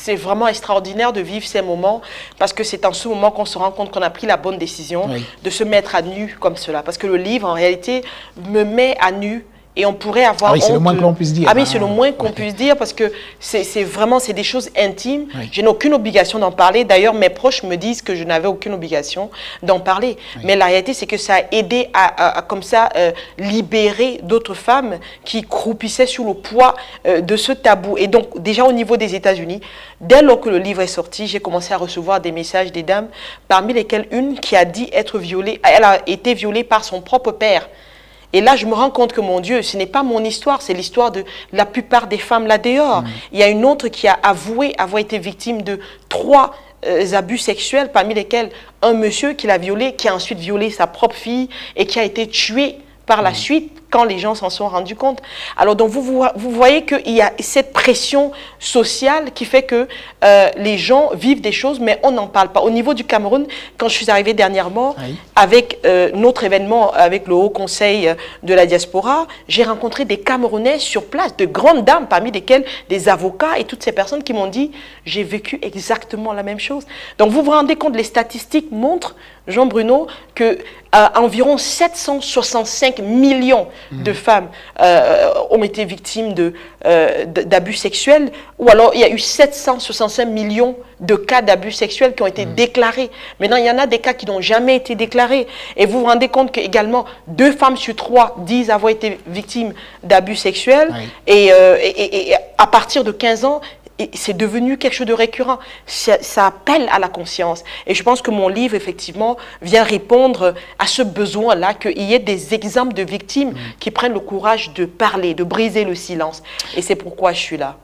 c'est vraiment extraordinaire de vivre ces moments parce que c'est en ce moment qu'on se rend compte qu'on a pris la bonne décision de se mettre à nu comme cela. Parce que le livre, en réalité, me met à nu. Et on pourrait avoir c'est le moins que l'on puisse dire. Ah oui, c'est le moins qu'on puisse dire parce que c'est vraiment des choses intimes. Je n'ai aucune obligation d'en parler. D'ailleurs, mes proches me disent que je n'avais aucune obligation d'en parler. Mais la réalité, c'est que ça a aidé à comme ça, libérer d'autres femmes qui croupissaient sous le poids de ce tabou. Et donc, déjà au niveau des États-Unis, dès lors que le livre est sorti, j'ai commencé à recevoir des messages des dames, parmi lesquelles une qui a dit être violée. Elle a été violée par son propre père. Et là, je me rends compte que, mon Dieu, ce n'est pas mon histoire, c'est l'histoire de la plupart des femmes là dehors. Il y a une autre qui a avoué avoir été victime de 3 abus sexuels, parmi lesquels un monsieur qui l'a violée, qui a ensuite violé sa propre fille et qui a été tué par la suite quand les gens s'en sont rendus compte. Alors, donc, vous voyez qu'il y a cette pression sociale qui fait que les gens vivent des choses, mais on n'en parle pas. Au niveau du Cameroun, quand je suis arrivée dernièrement, avec notre événement, avec le Haut Conseil de la diaspora, j'ai rencontré des Camerounais sur place, de grandes dames, parmi lesquelles des avocats et toutes ces personnes qui m'ont dit « j'ai vécu exactement la même chose ». Donc, vous vous rendez compte, les statistiques montrent, Jean-Bruno, que environ 765 millions de femmes ont été victimes d'abus sexuels, ou alors il y a eu 765 millions de cas d'abus sexuels qui ont été déclarés. Maintenant, il y en a des cas qui n'ont jamais été déclarés. Et vous vous rendez compte qu'également, 2 femmes sur 3 disent avoir été victimes d'abus sexuels. Et à partir de 15 ans, c'est devenu quelque chose de récurrent. Ça appelle à la conscience. Et je pense que mon livre, effectivement, vient répondre à ce besoin-là, qu'il y ait des exemples de victimes qui prennent le courage de parler, de briser le silence. Et c'est pourquoi je suis là.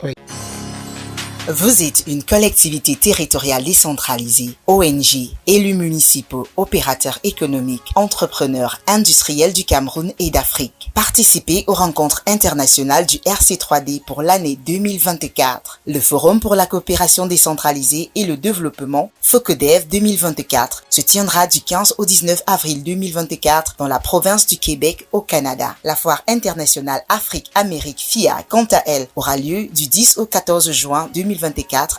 Vous êtes une collectivité territoriale décentralisée, ONG, élus municipaux, opérateurs économiques, entrepreneurs, industriels du Cameroun et d'Afrique. Participez aux rencontres internationales du RC3D pour l'année 2024. Le Forum pour la coopération décentralisée et le développement, FOCODEV 2024, se tiendra du 15 au 19 avril 2024 dans la province du Québec au Canada. La foire internationale Afrique-Amérique FIA, quant à elle, aura lieu du 10 au 14 juin 2024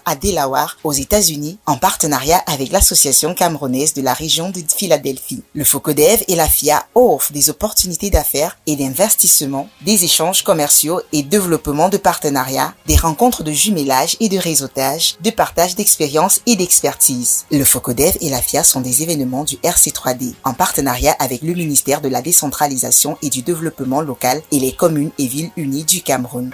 à Delaware, aux États-Unis, en partenariat avec l'Association camerounaise de la région de Philadelphie. Le FOCODEV et la FIA offrent des opportunités d'affaires et d'investissement, des échanges commerciaux et développement de partenariats, des rencontres de jumelage et de réseautage, de partage d'expériences et d'expertise. Le FOCODEV et la FIA sont des événements du RC3D, en partenariat avec le ministère de la décentralisation et du développement local et les communes et villes unies du Cameroun.